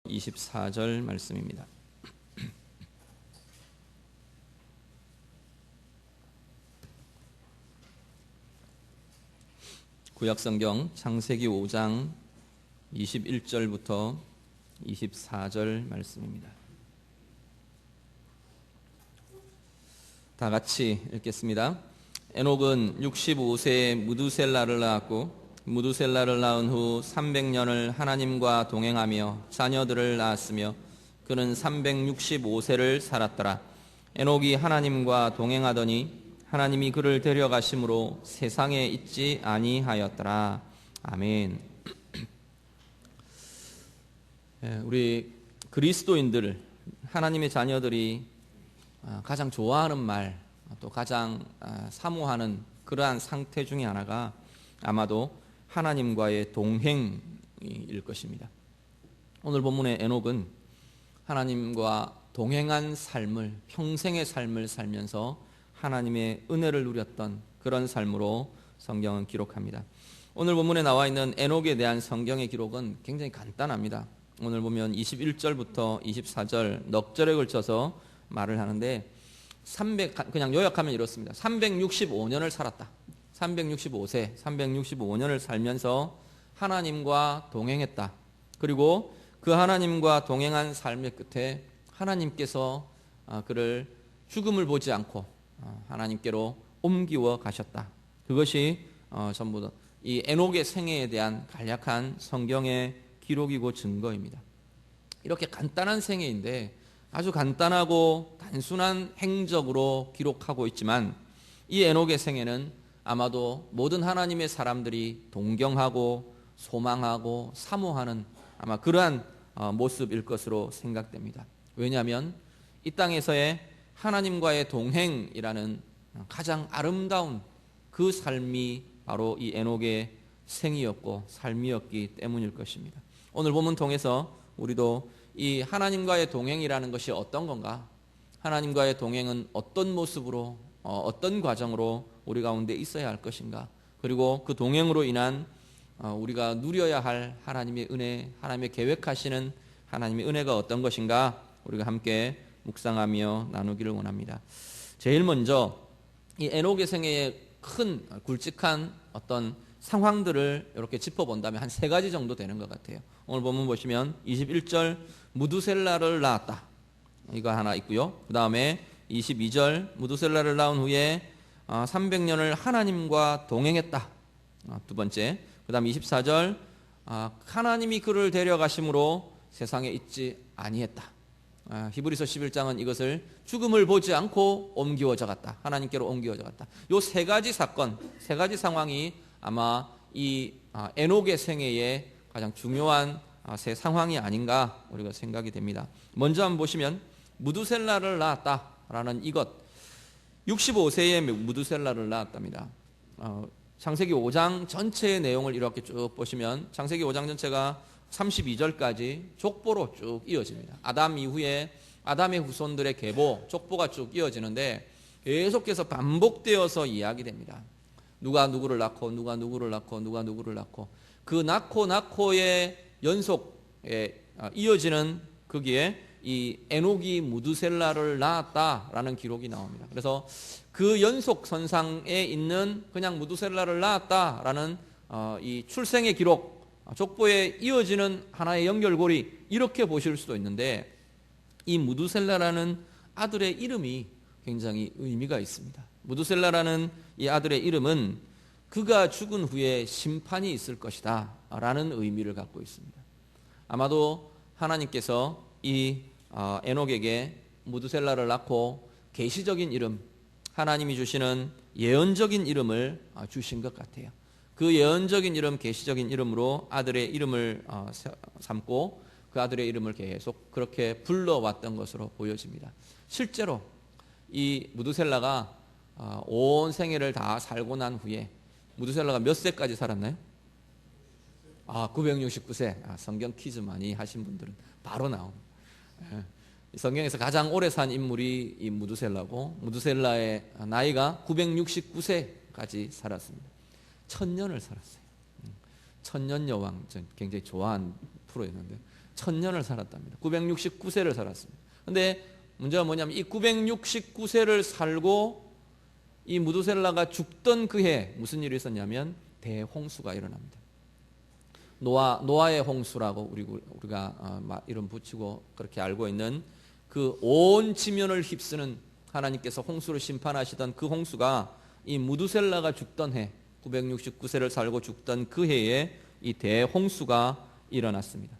24절 말씀입니다. 구약성경 창세기 5장 21절부터 24절 말씀입니다. 다 같이 읽겠습니다. 에녹은 65세에 무두셀라를 낳았고 무두셀라를 낳은 후 300년을 하나님과 동행하며 자녀들을 낳았으며 그는 365세를 살았더라. 에녹이 하나님과 동행하더니 하나님이 그를 데려가심으로 세상에 있지 아니하였더라. 아멘. 우리 그리스도인들, 하나님의 자녀들이 가장 좋아하는 말, 또 가장 사모하는 그러한 상태 중에 하나가 아마도 하나님과의 동행일 것입니다. 오늘 본문의 에녹은 하나님과 동행한 삶을, 평생의 삶을 살면서 하나님의 은혜를 누렸던 그런 삶으로 성경은 기록합니다. 오늘 본문에 나와 있는 에녹에 대한 성경의 기록은 굉장히 간단합니다. 오늘 보면 21절부터 24절 넉 절에 걸쳐서 말을 하는데 그냥 요약하면 이렇습니다. 365년을 살았다. 365세, 365년을 살면서 하나님과 동행했다. 그리고 그 하나님과 동행한 삶의 끝에 하나님께서 그를 죽음을 보지 않고 하나님께로 옮기워 가셨다. 그것이 전부 이 에녹의 생애에 대한 간략한 성경의 기록이고 증거입니다. 이렇게 간단한 생애인데 아주 간단하고 단순한 행적으로 기록하고 있지만 이 에녹의 생애는 아마도 모든 하나님의 사람들이 동경하고 소망하고 사모하는 아마 그러한 모습일 것으로 생각됩니다. 왜냐하면 이 땅에서의 하나님과의 동행이라는 가장 아름다운 그 삶이 바로 이 에녹의 생이었고 삶이었기 때문일 것입니다. 오늘 본문 통해서 우리도 이 하나님과의 동행이라는 것이 어떤 건가? 하나님과의 동행은 어떤 모습으로 어떤 과정으로 우리 가운데 있어야 할 것인가? 그리고 그 동행으로 인한 우리가 누려야 할 하나님의 은혜, 하나님의 계획하시는 하나님의 은혜가 어떤 것인가? 우리가 함께 묵상하며 나누기를 원합니다. 제일 먼저 이 에녹의 생애의 큰 굵직한 어떤 상황들을 이렇게 짚어본다면 한 세 가지 정도 되는 것 같아요. 오늘 본문 보시면 21절 무두셀라를 낳았다. 이거 하나 있고요. 그 다음에 22절 무두셀라를 낳은 후에 300년을 하나님과 동행했다. 두 번째. 그 다음 24절 하나님이 그를 데려가심으로 세상에 있지 아니했다. 히브리서 11장은 이것을 죽음을 보지 않고 옮기워져 갔다. 하나님께로 옮기워져 갔다. 요 세 가지 사건, 세 가지 상황이 아마 이 에녹의 생애의 가장 중요한 세 상황이 아닌가 우리가 생각이 됩니다. 먼저 한번 보시면 무두셀라를 낳았다라는 이것, 65세에 무두셀라를 낳았답니다. 창세기 5장 전체의 내용을 이렇게 쭉 보시면 창세기 5장 전체가 32절까지 족보로 쭉 이어집니다. 아담 이후에 아담의 후손들의 계보, 족보가 쭉 이어지는데 계속해서 반복되어서 이야기됩니다. 누가 누구를 낳고 누가 누구를 낳고 누가 누구를 낳고 그 낳고의 연속에 이어지는 거기에 이 에녹이 무두셀라를 낳았다라는 기록이 나옵니다. 그래서 그 연속선상에 있는 그냥 무두셀라를 낳았다라는 이 출생의 기록, 족보에 이어지는 하나의 연결고리 이렇게 보실 수도 있는데 이 무두셀라라는 아들의 이름이 굉장히 의미가 있습니다. 무두셀라라는 이 아들의 이름은 그가 죽은 후에 심판이 있을 것이다 라는 의미를 갖고 있습니다. 아마도 하나님께서 이 에녹에게 무두셀라를 낳고 계시적인 이름, 하나님이 주시는 예언적인 이름을 주신 것 같아요. 그 예언적인 이름, 계시적인 이름으로 아들의 이름을 삼고 그 아들의 이름을 계속 그렇게 불러왔던 것으로 보여집니다. 실제로 이 무두셀라가 온 생애를 다 살고 난 후에 무두셀라가 몇 세까지 살았나요? 969세. 성경 퀴즈 많이 하신 분들은 바로 나옵니다. 성경에서 가장 오래 산 인물이 이 무두셀라고, 무두셀라의 나이가 969세까지 살았습니다. 1000년을 살았어요. 천년 여왕, 굉장히 좋아하는 앞으로였는데 1000년을 살았답니다. 969세를 살았습니다. 근데 문제가 뭐냐면 이 969세를 살고 이 무두셀라가 죽던 그 해 무슨 일이 있었냐면 대홍수가 일어납니다. 노아의 홍수라고 우리가 이름 붙이고 그렇게 알고 있는 그 온 지면을 휩쓰는 하나님께서 홍수를 심판하시던 그 홍수가 이 무두셀라가 죽던 해 969세를 살고 죽던 그 해에 이 대홍수가 일어났습니다.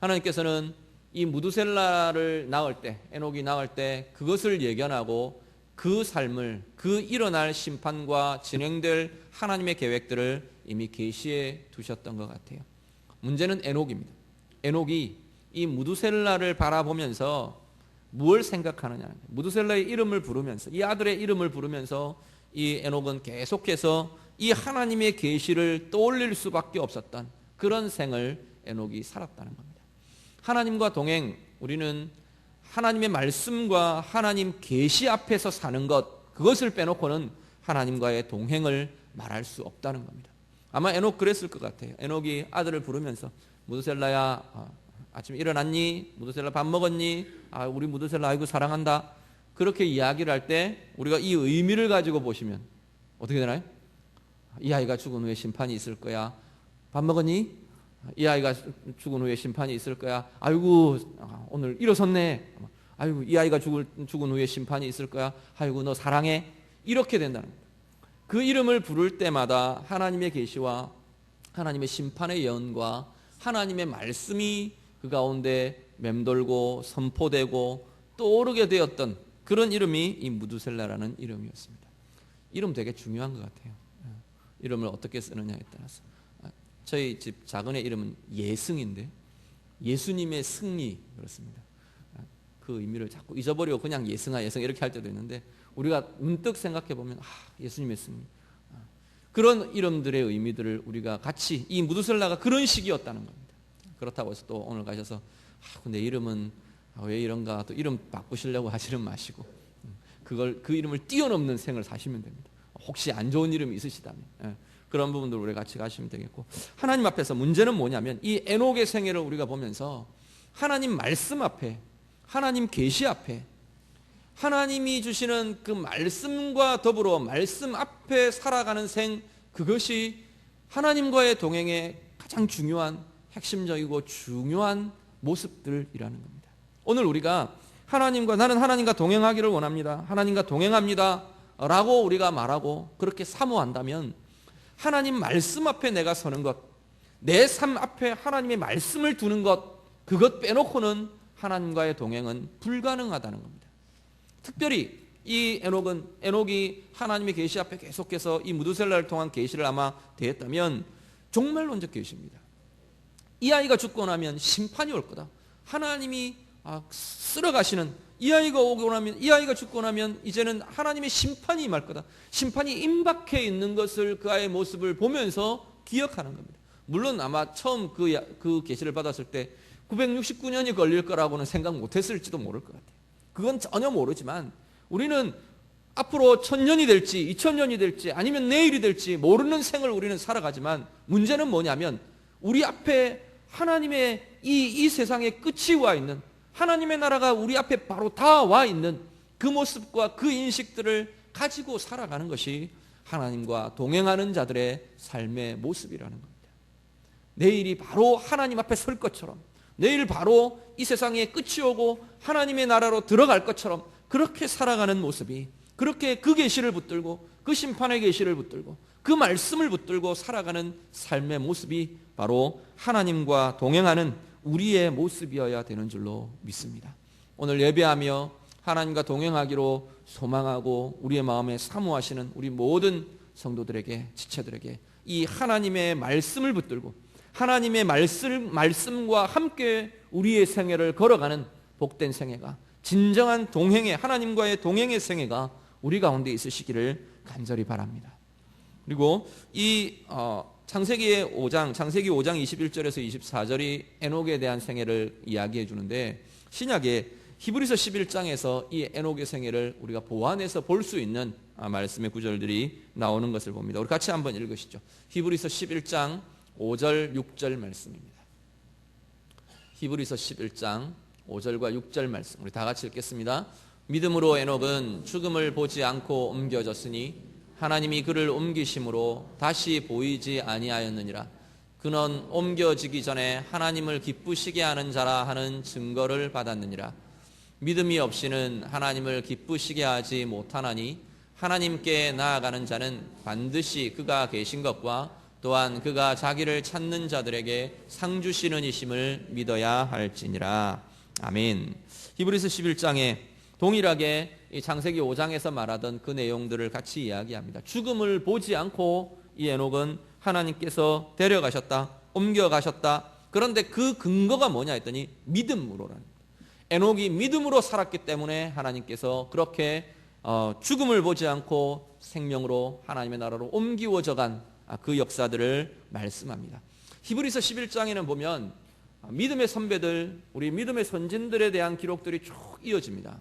하나님께서는 이 무두셀라를 낳을 때, 에녹이 낳을 때 그것을 예견하고 그 삶을, 그 일어날 심판과 진행될 하나님의 계획들을 이미 계시해 두셨던 것 같아요. 문제는 에녹입니다. 에녹이 이 무두셀라를 바라보면서 무엇을 생각하느냐. 무두셀라의 이름을 부르면서, 이 아들의 이름을 부르면서 이 에녹은 계속해서 이 하나님의 계시를 떠올릴 수밖에 없었던 그런 생을 에녹이 살았다는 겁니다. 하나님과 동행, 우리는 하나님의 말씀과 하나님 계시 앞에서 사는 것, 그것을 빼놓고는 하나님과의 동행을 말할 수 없다는 겁니다. 아마 에녹 그랬을 것 같아요. 에녹이 아들을 부르면서 무두셀라야, 아침에 일어났니? 무두셀라 밥 먹었니? 우리 무두셀라 아이고 사랑한다. 그렇게 이야기를 할 때 우리가 이 의미를 가지고 보시면 어떻게 되나요? 이 아이가 죽은 후에 심판이 있을 거야. 밥 먹었니? 이 아이가 죽은 후에 심판이 있을 거야. 아이고 오늘 일어섰네. 아이고 이 아이가 죽은 후에 심판이 있을 거야. 아이고 너 사랑해. 이렇게 된다는 거예요. 그 이름을 부를 때마다 하나님의 계시와 하나님의 심판의 예언과 하나님의 말씀이 그 가운데 맴돌고 선포되고 떠오르게 되었던 그런 이름이 이 무두셀라라는 이름이었습니다. 이름 되게 중요한 것 같아요. 이름을 어떻게 쓰느냐에 따라서. 저희 집 작은 애 이름은 예승인데 예수님의 승리 그렇습니다. 그 의미를 자꾸 잊어버리고 그냥 예승아 예승 이렇게 할 때도 있는데 우리가 문득 생각해 보면 예수님의 승리 그런 이름들의 의미들을 우리가 같이 이 무두셀라가 그런 식이었다는 겁니다. 그렇다고 해서 또 오늘 가셔서 내 이름은 왜 이런가 또 이름 바꾸시려고 하시는 마시고 그 이름을 뛰어넘는 생을 사시면 됩니다. 혹시 안 좋은 이름이 있으시다면 그런 부분들 우리 같이 가시면 되겠고 하나님 앞에서 문제는 뭐냐면 이 에녹의 생애를 우리가 보면서 하나님 말씀 앞에 하나님 계시 앞에 하나님이 주시는 그 말씀과 더불어 말씀 앞에 살아가는 생 그것이 하나님과의 동행의 가장 중요한 핵심적이고 중요한 모습들이라는 겁니다. 오늘 우리가 나는 하나님과 동행하기를 원합니다. 하나님과 동행합니다 라고 우리가 말하고 그렇게 사모한다면 하나님 말씀 앞에 내가 서는 것, 내 삶 앞에 하나님의 말씀을 두는 것, 그것 빼놓고는 하나님과의 동행은 불가능하다는 겁니다. 특별히 이 에녹이 하나님의 계시 앞에 계속해서 이 무두셀라를 통한 계시를 아마 대했다면 종말론적 계시입니다. 이 아이가 죽고 나면 심판이 올 거다. 하나님이 쓸어가시는 이 아이가 오고 나면 이 아이가 죽고 나면 이제는 하나님의 심판이 임할 거다. 심판이 임박해 있는 것을 그 아이의 모습을 보면서 기억하는 겁니다. 물론 아마 처음 그 계시를 받았을 때 969년이 걸릴 거라고는 생각 못했을지도 모를 것 같아요. 그건 전혀 모르지만 우리는 앞으로 1000년이 될지 2000년이 될지 아니면 내일이 될지 모르는 생을 우리는 살아가지만 문제는 뭐냐면 우리 앞에 하나님의 이 세상의 끝이 와 있는 하나님의 나라가 우리 앞에 바로 다 와 있는 그 모습과 그 인식들을 가지고 살아가는 것이 하나님과 동행하는 자들의 삶의 모습이라는 겁니다. 내일이 바로 하나님 앞에 설 것처럼 내일 바로 이 세상에 끝이 오고 하나님의 나라로 들어갈 것처럼 그렇게 살아가는 모습이 그렇게 그 계시를 붙들고 그 심판의 계시를 붙들고 그 말씀을 붙들고 살아가는 삶의 모습이 바로 하나님과 동행하는 우리의 모습이어야 되는 줄로 믿습니다. 오늘 예배하며 하나님과 동행하기로 소망하고 우리의 마음에 사모하시는 우리 모든 성도들에게 지체들에게 이 하나님의 말씀을 붙들고 하나님의 말씀과 함께 우리의 생애를 걸어가는 복된 생애가 진정한 동행의 하나님과의 동행의 생애가 우리 가운데 있으시기를 간절히 바랍니다. 그리고 이 창세기 5장 21절에서 24절이 에녹에 대한 생애를 이야기해 주는데 신약의 히브리서 11장에서 이 에녹의 생애를 우리가 보완해서 볼 수 있는 말씀의 구절들이 나오는 것을 봅니다. 우리 같이 한번 읽으시죠. 히브리서 11장 5절 6절 말씀입니다. 히브리서 11장 5절과 6절 말씀 우리 다 같이 읽겠습니다. 믿음으로 에녹은 죽음을 보지 않고 옮겨졌으니 하나님이 그를 옮기심으로 다시 보이지 아니하였느니라. 그는 옮겨지기 전에 하나님을 기쁘시게 하는 자라 하는 증거를 받았느니라. 믿음이 없이는 하나님을 기쁘시게 하지 못하나니 하나님께 나아가는 자는 반드시 그가 계신 것과 또한 그가 자기를 찾는 자들에게 상 주시는 이심을 믿어야 할지니라. 아멘. 히브리서 11장에 동일하게 이 창세기 5장에서 말하던 그 내용들을 같이 이야기합니다. 죽음을 보지 않고 이 에녹은 하나님께서 데려가셨다, 옮겨가셨다. 그런데 그 근거가 뭐냐 했더니 믿음으로라는. 에녹이 믿음으로 살았기 때문에 하나님께서 그렇게 죽음을 보지 않고 생명으로 하나님의 나라로 옮기워져간 그 역사들을 말씀합니다. 히브리서 11장에는 보면 믿음의 선배들, 우리 믿음의 선진들에 대한 기록들이 쭉 이어집니다.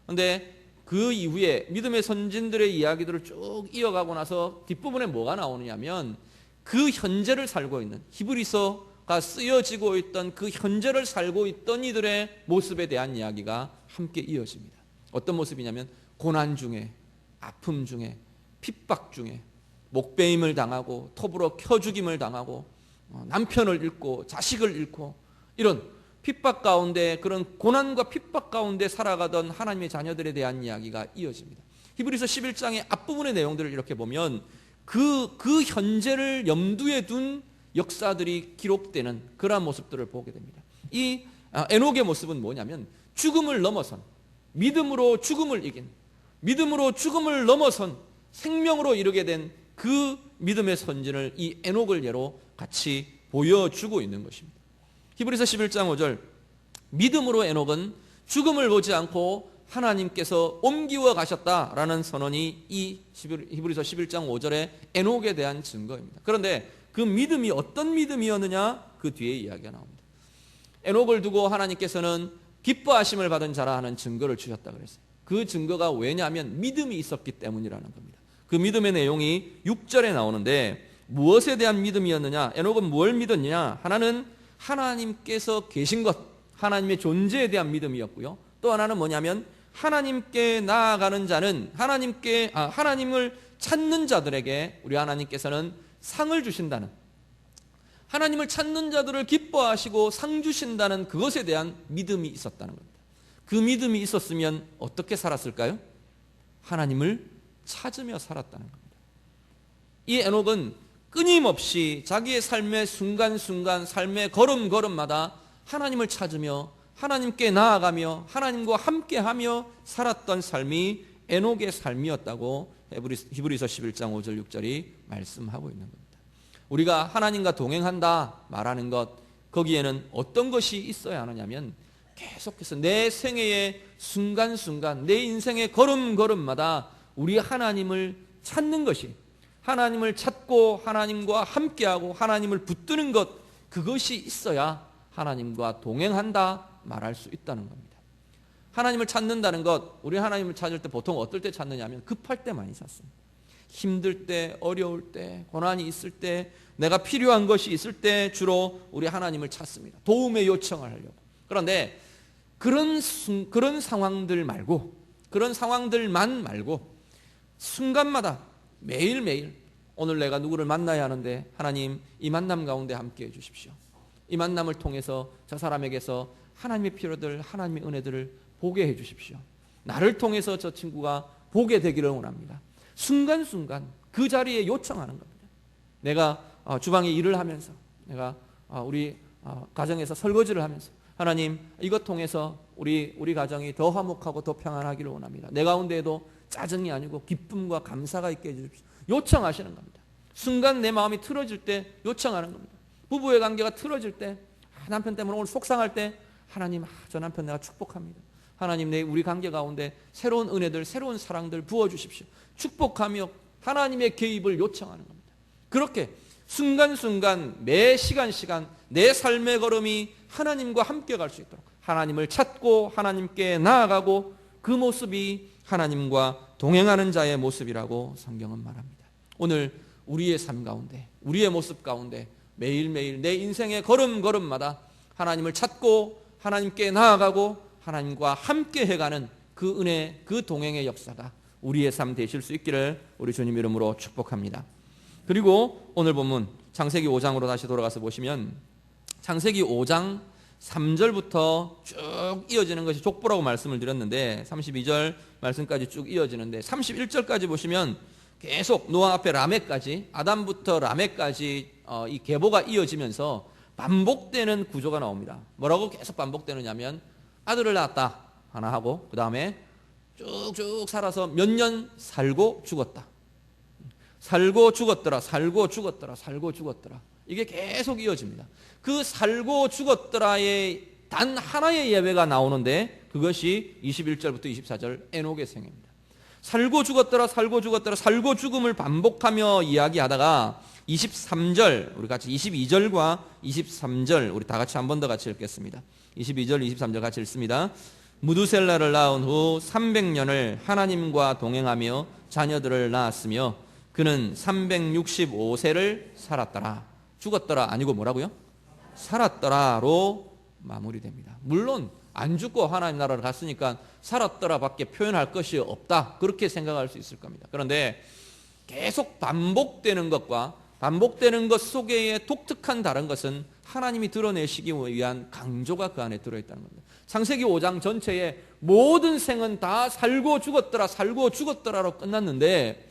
그런데 그 이후에 믿음의 선진들의 이야기들을 쭉 이어가고 나서 뒷부분에 뭐가 나오느냐면 그 현재를 살고 있는, 히브리서가 쓰여지고 있던 그 현재를 살고 있던 이들의 모습에 대한 이야기가 함께 이어집니다. 어떤 모습이냐면 고난 중에, 아픔 중에, 핍박 중에, 목베임을 당하고 톱으로 켜 죽임을 당하고 남편을 잃고 자식을 잃고 이런 핍박 가운데, 그런 고난과 핍박 가운데 살아가던 하나님의 자녀들에 대한 이야기가 이어집니다. 히브리서 11장의 앞부분의 내용들을 이렇게 보면 그 현재를 염두에 둔 역사들이 기록되는 그러한 모습들을 보게 됩니다. 이 에녹의 모습은 뭐냐면 죽음을 넘어선, 믿음으로 죽음을 이긴, 믿음으로 죽음을 넘어선 생명으로 이르게 된 그 믿음의 선진을 이 에녹을 예로 같이 보여주고 있는 것입니다. 히브리서 11장 5절, 믿음으로 에녹은 죽음을 보지 않고 하나님께서 옮기워 가셨다라는 선언이 이 히브리서 11장 5절의 에녹에 대한 증거입니다. 그런데 그 믿음이 어떤 믿음이었느냐, 그 뒤에 이야기가 나옵니다. 에녹을 두고 하나님께서는 기뻐하심을 받은 자라 하는 증거를 주셨다 그랬어요. 그 증거가 왜냐하면 믿음이 있었기 때문이라는 겁니다. 그 믿음의 내용이 6절에 나오는데 무엇에 대한 믿음이었느냐, 에녹은 뭘 믿었느냐, 하나는 하나님께서 계신 것, 하나님의 존재에 대한 믿음이었고요. 또 하나는 뭐냐면 하나님께 나아가는 자는 하나님을 찾는 자들에게 우리 하나님께서는 상을 주신다는, 하나님을 찾는 자들을 기뻐하시고 상 주신다는 그것에 대한 믿음이 있었다는 겁니다. 그 믿음이 있었으면 어떻게 살았을까요? 하나님을 찾으며 살았다는 겁니다. 이 에녹은 끊임없이 자기의 삶의 순간순간, 삶의 걸음걸음마다 하나님을 찾으며 하나님께 나아가며 하나님과 함께하며 살았던 삶이 에녹의 삶이었다고 히브리서 11장 5절 6절이 말씀하고 있는 겁니다. 우리가 하나님과 동행한다 말하는 것, 거기에는 어떤 것이 있어야 하느냐면 계속해서 내 생애의 순간순간, 내 인생의 걸음걸음마다 우리 하나님을 찾는 것이, 하나님을 찾고 하나님과 함께하고 하나님을 붙드는 것, 그것이 있어야 하나님과 동행한다 말할 수 있다는 겁니다. 하나님을 찾는다는 것, 우리 하나님을 찾을 때 보통 어떨 때 찾느냐 하면 급할 때 많이 찾습니다. 힘들 때, 어려울 때, 고난이 있을 때, 내가 필요한 것이 있을 때 주로 우리 하나님을 찾습니다. 도움의 요청을 하려고. 그런데 그런 상황들 말고, 그런 상황들만 말고 순간마다 매일매일 오늘 내가 누구를 만나야 하는데 하나님 이 만남 가운데 함께해 주십시오. 이 만남을 통해서 저 사람에게서 하나님의 필요들, 하나님의 은혜들을 보게 해 주십시오. 나를 통해서 저 친구가 보게 되기를 원합니다. 순간순간 그 자리에 요청하는 겁니다. 내가 주방에 일을 하면서, 내가 우리 가정에서 설거지를 하면서 하나님 이것 통해서 우리 가정이 더 화목하고 더 평안하기를 원합니다. 내 가운데에도 짜증이 아니고 기쁨과 감사가 있게 해주십시오. 요청하시는 겁니다. 순간 내 마음이 틀어질 때 요청하는 겁니다. 부부의 관계가 틀어질 때, 남편 때문에 오늘 속상할 때 하나님, 저 남편 내가 축복합니다. 하나님 우리 관계 가운데 새로운 은혜들, 새로운 사랑들 부어주십시오. 축복하며 하나님의 개입을 요청하는 겁니다. 그렇게 순간순간 매 시간 내 삶의 걸음이 하나님과 함께 갈 수 있도록 하나님을 찾고 하나님께 나아가고, 그 모습이 하나님과 동행하는 자의 모습이라고 성경은 말합니다. 오늘 우리의 삶 가운데, 우리의 모습 가운데 매일매일 내 인생의 걸음걸음마다 하나님을 찾고 하나님께 나아가고 하나님과 함께 해가는 그 은혜, 그 동행의 역사가 우리의 삶 되실 수 있기를 우리 주님 이름으로 축복합니다. 그리고 오늘 본문 창세기 5장으로 다시 돌아가서 보시면 창세기 5장 3절부터 쭉 이어지는 것이 족보라고 말씀을 드렸는데 32절 말씀까지 쭉 이어지는데 31절까지 보시면 계속 노아 앞에 라멕까지, 아담부터 라멕까지 이 계보가 이어지면서 반복되는 구조가 나옵니다. 뭐라고 계속 반복되느냐면 아들을 낳았다 하나 하고 그 다음에 쭉쭉 살아서 몇 년 살고 죽었다, 살고 죽었더라, 살고 죽었더라, 살고 죽었더라. 이게 계속 이어집니다. 그 살고 죽었더라의 단 하나의 예배가 나오는데 그것이 21절부터 24절 에녹의 생애입니다. 살고 죽었더라, 살고 죽었더라, 살고 죽음을 반복하며 이야기하다가 23절, 우리 같이 22절과 23절 우리 다 같이 한 번 더 같이 읽겠습니다. 22절, 23절 같이 읽습니다. 무두셀라를 낳은 후 300년을 하나님과 동행하며 자녀들을 낳았으며 그는 365세를 살았더라. 죽었더라 아니고 뭐라고요? 살았더라로 마무리됩니다. 물론 안 죽고 하나님 나라를 갔으니까 살았더라 밖에 표현할 것이 없다, 그렇게 생각할 수 있을 겁니다. 그런데 계속 반복되는 것과 반복되는 것 속에 독특한 다른 것은 하나님이 드러내시기 위한 강조가 그 안에 들어있다는 겁니다. 창세기 5장 전체의 모든 생은 다 살고 죽었더라, 살고 죽었더라로 끝났는데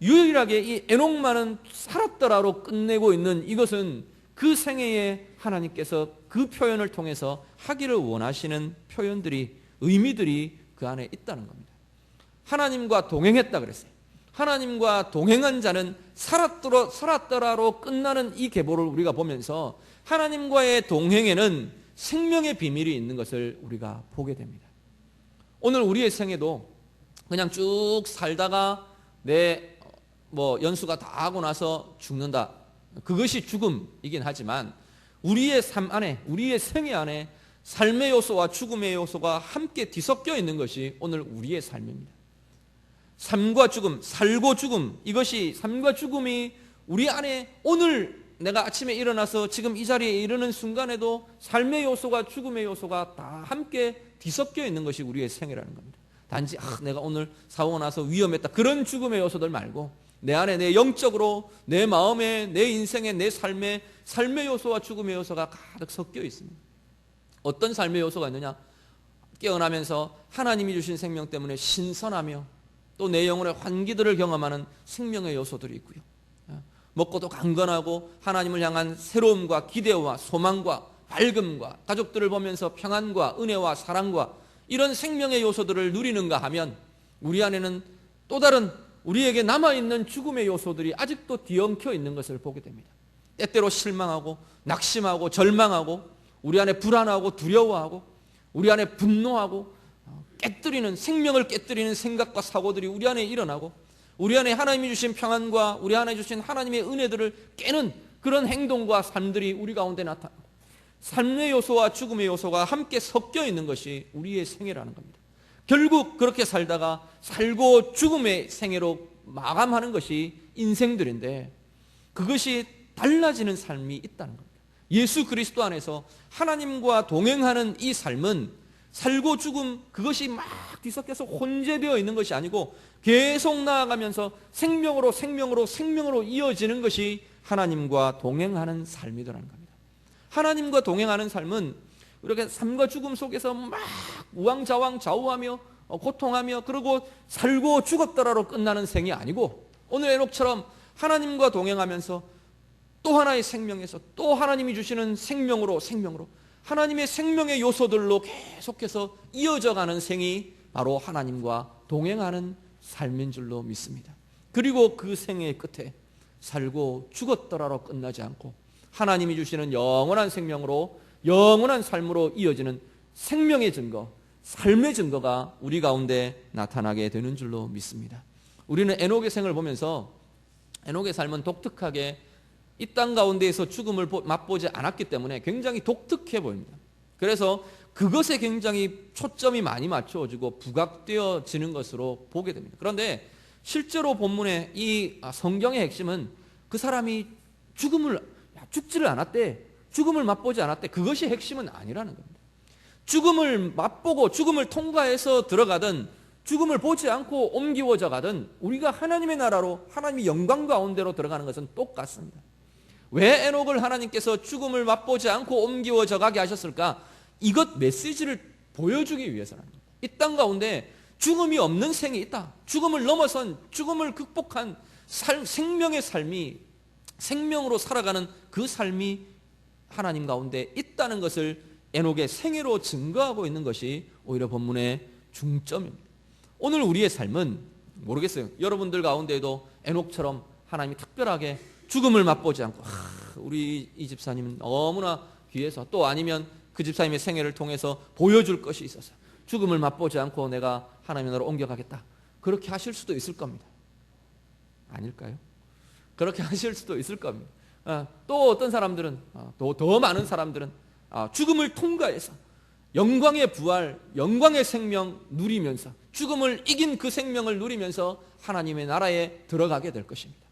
유일하게 이 에녹만은 살았더라로 끝내고 있는 이것은 그 생애에 하나님께서 그 표현을 통해서 하기를 원하시는 표현들이, 의미들이 그 안에 있다는 겁니다. 하나님과 동행했다 그랬어요. 하나님과 동행한 자는 살았더라로 끝나는 이 계보를 우리가 보면서 하나님과의 동행에는 생명의 비밀이 있는 것을 우리가 보게 됩니다. 오늘 우리의 생애도 그냥 쭉 살다가 내 연수가 다 하고 나서 죽는다, 그것이 죽음이긴 하지만 우리의 삶 안에, 우리의 생애 안에 삶의 요소와 죽음의 요소가 함께 뒤섞여 있는 것이 오늘 우리의 삶입니다. 삶과 죽음, 살고 죽음, 이것이 삶과 죽음이 우리 안에 오늘 내가 아침에 일어나서 지금 이 자리에 이르는 순간에도 삶의 요소가 죽음의 요소가 다 함께 뒤섞여 있는 것이 우리의 생애라는 겁니다. 단지 내가 오늘 사고 나서 위험했다, 그런 죽음의 요소들 말고 내 안에, 내 영적으로, 내 마음에, 내 인생에, 내 삶에 삶의 요소와 죽음의 요소가 가득 섞여 있습니다. 어떤 삶의 요소가 있느냐? 깨어나면서 하나님이 주신 생명 때문에 신선하며 또 내 영혼의 환기들을 경험하는 생명의 요소들이 있고요. 먹고도 강건하고 하나님을 향한 새로움과 기대와 소망과 밝음과 가족들을 보면서 평안과 은혜와 사랑과 이런 생명의 요소들을 누리는가 하면 우리 안에는 또 다른 우리에게 남아있는 죽음의 요소들이 아직도 뒤엉켜 있는 것을 보게 됩니다. 때때로 실망하고 낙심하고 절망하고 우리 안에 불안하고 두려워하고 우리 안에 분노하고 깨뜨리는, 생명을 깨뜨리는 생각과 사고들이 우리 안에 일어나고 우리 안에 하나님이 주신 평안과 우리 안에 주신 하나님의 은혜들을 깨는 그런 행동과 삶들이 우리 가운데 나타나고 삶의 요소와 죽음의 요소가 함께 섞여 있는 것이 우리의 생애라는 겁니다. 결국 그렇게 살다가 살고 죽음의 생애로 마감하는 것이 인생들인데 그것이 달라지는 삶이 있다는 겁니다. 예수 그리스도 안에서 하나님과 동행하는 이 삶은 살고 죽음 그것이 막 뒤섞여서 혼재되어 있는 것이 아니고 계속 나아가면서 생명으로 이어지는 것이 하나님과 동행하는 삶이더라는 겁니다. 하나님과 동행하는 삶은 이렇게 삶과 죽음 속에서 막 우왕좌왕 좌우하며 고통하며 그리고 살고 죽었더라로 끝나는 생이 아니고 오늘 에녹처럼 하나님과 동행하면서 또 하나의 생명에서 또 하나님이 주시는 생명으로 하나님의 생명의 요소들로 계속해서 이어져가는 생이 바로 하나님과 동행하는 삶인 줄로 믿습니다. 그리고 그 생의 끝에 살고 죽었더라로 끝나지 않고 하나님이 주시는 영원한 생명으로 영원한 삶으로 이어지는 생명의 증거, 삶의 증거가 우리 가운데 나타나게 되는 줄로 믿습니다. 우리는 에녹의 생을 보면서 에녹의 삶은 독특하게 이 땅 가운데에서 죽음을 맛보지 않았기 때문에 굉장히 독특해 보입니다. 그래서 그것에 굉장히 초점이 많이 맞춰지고 부각되어지는 것으로 보게 됩니다. 그런데 실제로 본문의 이 성경의 핵심은 그 사람이 죽지를 않았대. 죽음을 맛보지 않았대. 그것이 핵심은 아니라는 겁니다. 죽음을 맛보고 죽음을 통과해서 들어가든 죽음을 보지 않고 옮기워져 가든 우리가 하나님의 나라로 하나님의 영광 가운데로 들어가는 것은 똑같습니다. 왜 에녹을 하나님께서 죽음을 맛보지 않고 옮기워져 가게 하셨을까? 이것 메시지를 보여주기 위해서랍니다. 이 땅 가운데 죽음이 없는 생이 있다. 죽음을 넘어선, 죽음을 극복한 생명의 삶이, 생명으로 살아가는 그 삶이 하나님 가운데 있다는 것을 에녹의 생애로 증거하고 있는 것이 오히려 본문의 중점입니다. 오늘 우리의 삶은 모르겠어요. 여러분들 가운데도 에녹처럼 하나님이 특별하게 죽음을 맛보지 않고 우리 이 집사님은 너무나 귀해서, 또 아니면 그 집사님의 생애를 통해서 보여줄 것이 있어서 죽음을 맛보지 않고 내가 하나님의 나라로 옮겨가겠다, 그렇게 하실 수도 있을 겁니다. 아닐까요? 그렇게 하실 수도 있을 겁니다. 또 어떤 사람들은, 더 많은 사람들은 죽음을 통과해서 영광의 부활, 영광의 생명 누리면서, 죽음을 이긴 그 생명을 누리면서 하나님의 나라에 들어가게 될 것입니다.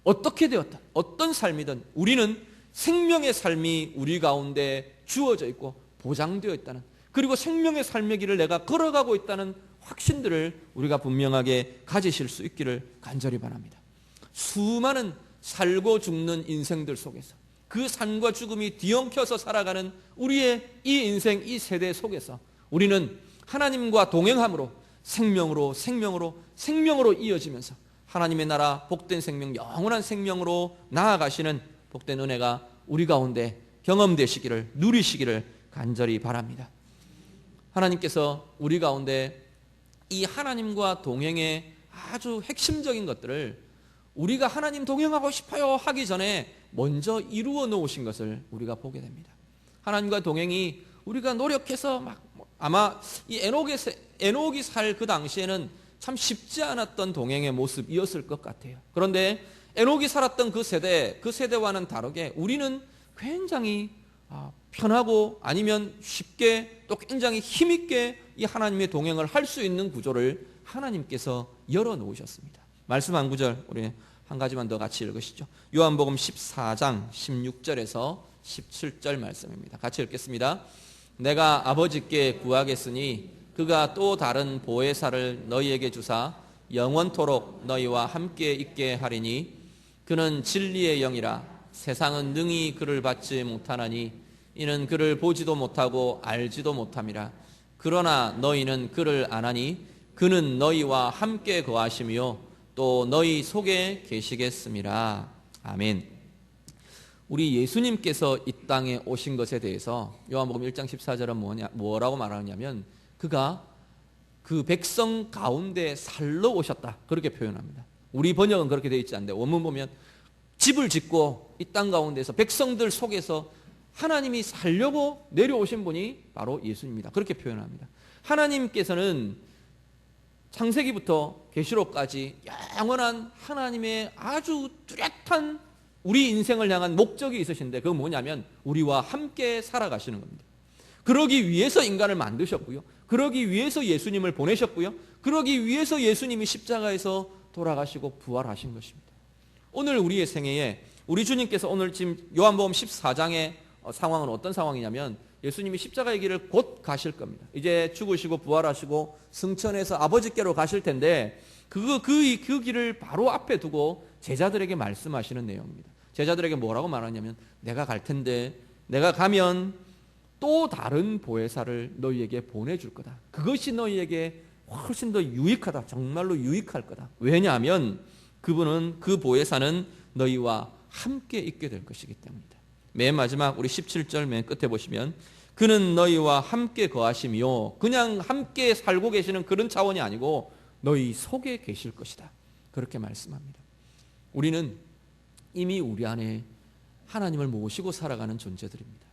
어떻게 되었든 어떤 삶이든 우리는 생명의 삶이 우리 가운데 주어져 있고 보장되어 있다는, 그리고 생명의 삶의 길을 내가 걸어가고 있다는 확신들을 우리가 분명하게 가지실 수 있기를 간절히 바랍니다. 수많은 살고 죽는 인생들 속에서 그 삶과 죽음이 뒤엉켜서 살아가는 우리의 이 인생, 이 세대 속에서 우리는 하나님과 동행함으로 생명으로 이어지면서 하나님의 나라 복된 생명, 영원한 생명으로 나아가시는 복된 은혜가 우리 가운데 경험되시기를, 누리시기를 간절히 바랍니다. 하나님께서 우리 가운데 이 하나님과 동행의 아주 핵심적인 것들을 우리가 하나님 동행하고 싶어요 하기 전에 먼저 이루어 놓으신 것을 우리가 보게 됩니다. 하나님과 동행이 우리가 노력해서 아마 이 에녹이 살 그 당시에는 참 쉽지 않았던 동행의 모습이었을 것 같아요. 그런데 에녹이 살았던 그 세대와는 다르게 우리는 굉장히 편하고 아니면 쉽게 또 굉장히 힘있게 이 하나님의 동행을 할 수 있는 구조를 하나님께서 열어놓으셨습니다. 말씀 한 구절 우리 한 가지만 더 같이 읽으시죠. 요한복음 14장 16절에서 17절 말씀입니다. 같이 읽겠습니다. 내가 아버지께 구하겠으니 그가 또 다른 보혜사를 너희에게 주사 영원토록 너희와 함께 있게 하리니 그는 진리의 영이라 세상은 능히 그를 받지 못하나니 이는 그를 보지도 못하고 알지도 못함이라. 그러나 너희는 그를 아나니 그는 너희와 함께 거하시며 또 너희 속에 계시겠음이라. 아멘. 우리 예수님께서 이 땅에 오신 것에 대해서 요한복음 1장 14절은 뭐라고 말하냐면 그가 그 백성 가운데 살러 오셨다, 그렇게 표현합니다. 우리 번역은 그렇게 되어 있지 않는데 원문 보면 집을 짓고 이 땅 가운데서 백성들 속에서 하나님이 살려고 내려오신 분이 바로 예수님입니다. 그렇게 표현합니다. 하나님께서는 창세기부터 계시록까지 영원한 하나님의 아주 뚜렷한 우리 인생을 향한 목적이 있으신데 그건 뭐냐면 우리와 함께 살아가시는 겁니다. 그러기 위해서 인간을 만드셨고요, 그러기 위해서 예수님을 보내셨고요, 그러기 위해서 예수님이 십자가에서 돌아가시고 부활하신 것입니다. 오늘 우리의 생애에 우리 주님께서 오늘 지금 요한복음 14장의 상황은 어떤 상황이냐면 예수님이 십자가의 길을 곧 가실 겁니다. 이제 죽으시고 부활하시고 승천해서 아버지께로 가실 텐데 그 길을 바로 앞에 두고 제자들에게 말씀하시는 내용입니다. 제자들에게 뭐라고 말하냐면 내가 갈 텐데 내가 가면 또 다른 보혜사를 너희에게 보내줄 거다. 그것이 너희에게 훨씬 더 유익하다. 정말로 유익할 거다. 왜냐하면 그분은, 그 보혜사는 너희와 함께 있게 될 것이기 때문이다. 맨 마지막 우리 17절 맨 끝에 보시면 그는 너희와 함께 거하시며, 그냥 함께 살고 계시는 그런 차원이 아니고 너희 속에 계실 것이다, 그렇게 말씀합니다. 우리는 이미 우리 안에 하나님을 모시고 살아가는 존재들입니다.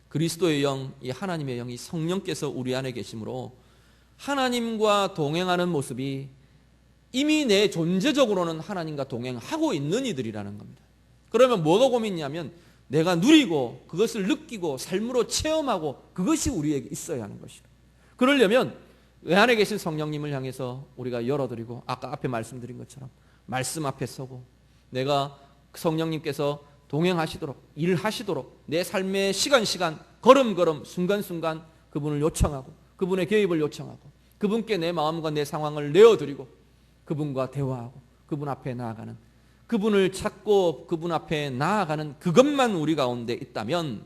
그리스도의 영, 이 하나님의 영이 성령께서 우리 안에 계심으로 하나님과 동행하는 모습이 이미 내 존재적으로는 하나님과 동행하고 있는 이들이라는 겁니다. 그러면 뭐가 고민이냐면 내가 누리고 그것을 느끼고 삶으로 체험하고 그것이 우리에게 있어야 하는 것이다. 그러려면 내 안에 계신 성령님을 향해서 우리가 열어드리고 아까 앞에 말씀드린 것처럼 말씀 앞에 서고 내가 성령님께서 동행하시도록, 일하시도록 내 삶의 시간 걸음걸음 순간순간 그분을 요청하고 그분의 개입을 요청하고 그분께 내 마음과 내 상황을 내어드리고 그분과 대화하고 그분 앞에 나아가는, 그분을 찾고 그분 앞에 나아가는 그것만 우리 가운데 있다면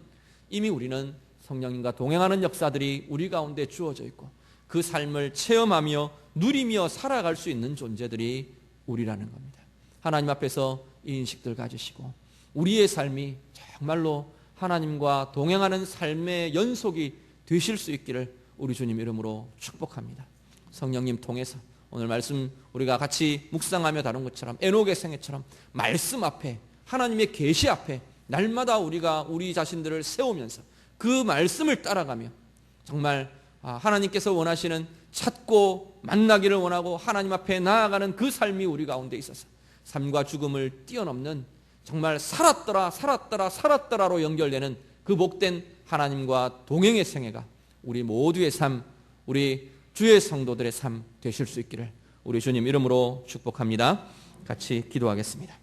이미 우리는 성령님과 동행하는 역사들이 우리 가운데 주어져 있고 그 삶을 체험하며 누리며 살아갈 수 있는 존재들이 우리라는 겁니다. 하나님 앞에서 이 인식들 가지시고 우리의 삶이 정말로 하나님과 동행하는 삶의 연속이 되실 수 있기를 우리 주님 이름으로 축복합니다. 성령님 통해서 오늘 말씀 우리가 같이 묵상하며 다룬 것처럼 에녹의 생애처럼 말씀 앞에, 하나님의 계시 앞에 날마다 우리가 우리 자신들을 세우면서 그 말씀을 따라가며 정말 하나님께서 원하시는 찾고 만나기를 원하고 하나님 앞에 나아가는 그 삶이 우리 가운데 있어서 삶과 죽음을 뛰어넘는 정말 살았더라로 연결되는 그 복된 하나님과 동행의 생애가 우리 모두의 삶, 우리 주의 성도들의 삶 되실 수 있기를 우리 주님 이름으로 축복합니다. 같이 기도하겠습니다.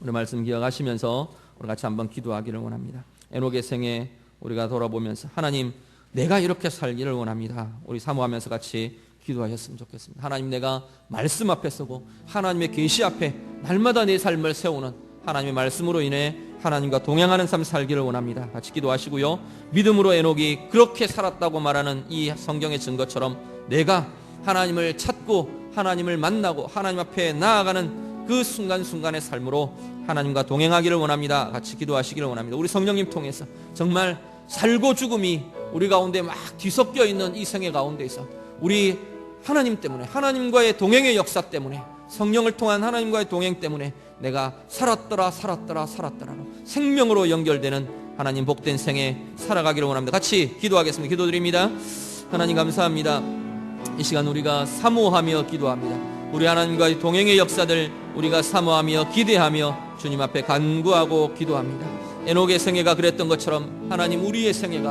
오늘 말씀 기억하시면서 우리 같이 한번 기도하기를 원합니다. 에녹의 생애 우리가 돌아보면서 하나님, 내가 이렇게 살기를 원합니다. 우리 사모하면서 같이 기도하셨으면 좋겠습니다. 하나님, 내가 말씀 앞에 서고 하나님의 계시 앞에 날마다 내 삶을 세우는 하나님의 말씀으로 인해 하나님과 동행하는 삶 살기를 원합니다. 같이 기도하시고요. 믿음으로 에녹이 그렇게 살았다고 말하는 이 성경의 증거처럼 내가 하나님을 찾고 하나님을 만나고 하나님 앞에 나아가는 그 순간순간의 삶으로 하나님과 동행하기를 원합니다. 같이 기도하시기를 원합니다. 우리 성령님 통해서 정말 살고 죽음이 우리 가운데 막 뒤섞여 있는 이 생애 가운데에서 우리 하나님 때문에, 하나님과의 동행의 역사 때문에, 성령을 통한 하나님과의 동행 때문에 내가 살았더라로 생명으로 연결되는 하나님 복된 생애 살아가기를 원합니다. 같이 기도하겠습니다. 기도드립니다. 하나님 감사합니다. 이 시간 우리가 사모하며 기도합니다. 우리 하나님과의 동행의 역사들 우리가 사모하며 기대하며 주님 앞에 간구하고 기도합니다. 에녹의 생애가 그랬던 것처럼 하나님, 우리의 생애가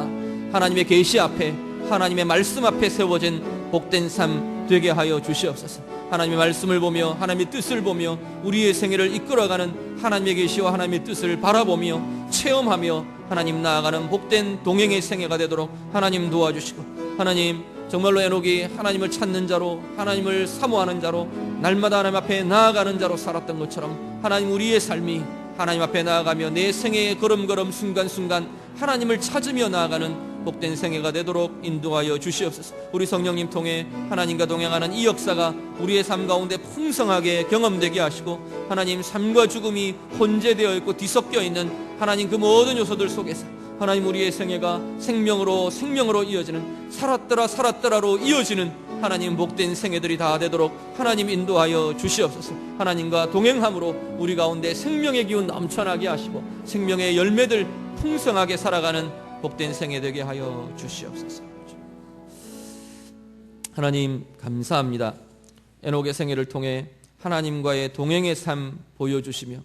하나님의 계시 앞에, 하나님의 말씀 앞에 세워진 복된 삶 되게 하여 주시옵소서. 하나님의 말씀을 보며 하나님의 뜻을 보며 우리의 생애를 이끌어가는 하나님의 계시와 하나님의 뜻을 바라보며 체험하며 하나님 나아가는 복된 동행의 생애가 되도록 하나님 도와주시고, 하나님 정말로 에녹이 하나님을 찾는 자로, 하나님을 사모하는 자로, 날마다 하나님 앞에 나아가는 자로 살았던 것처럼 하나님, 우리의 삶이 하나님 앞에 나아가며 내 생애의 걸음걸음 순간순간 하나님을 찾으며 나아가는 복된 생애가 되도록 인도하여 주시옵소서. 우리 성령님 통해 하나님과 동행하는 이 역사가 우리의 삶 가운데 풍성하게 경험되게 하시고, 하나님 삶과 죽음이 혼재되어 있고 뒤섞여 있는 하나님 그 모든 요소들 속에서 하나님, 우리의 생애가 생명으로 이어지는, 살았더라로 이어지는 하나님 복된 생애들이 다 되도록 하나님 인도하여 주시옵소서. 하나님과 동행함으로 우리 가운데 생명의 기운 넘쳐나게 하시고 생명의 열매들 풍성하게 살아가는 복된 생애 되게 하여 주시옵소서. 하나님 감사합니다. 에녹의 생애를 통해 하나님과의 동행의 삶 보여주시며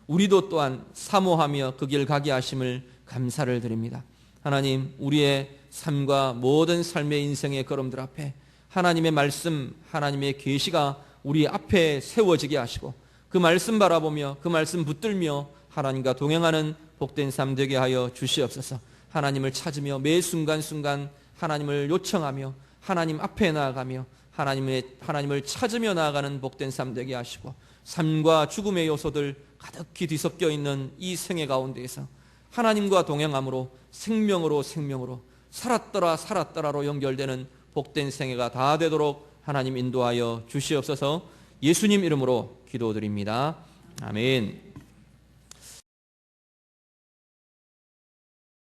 우리도 또한 사모하며 그 길 가게 하심을 감사를 드립니다. 하나님, 우리의 삶과 모든 삶의 인생의 걸음들 앞에 하나님의 말씀, 하나님의 계시가 우리 앞에 세워지게 하시고 그 말씀 바라보며 그 말씀 붙들며 하나님과 동행하는 복된 삶 되게 하여 주시옵소서. 하나님을 찾으며 매 순간순간 하나님을 요청하며 하나님 앞에 나아가며 하나님을 찾으며 나아가는 복된 삶 되게 하시고, 삶과 죽음의 요소들 가득히 뒤섞여 있는 이 생애 가운데에서 하나님과 동행함으로 생명으로 살았더라로 연결되는 복된 생애가 다 되도록 하나님 인도하여 주시옵소서. 예수님 이름으로 기도드립니다. 아멘.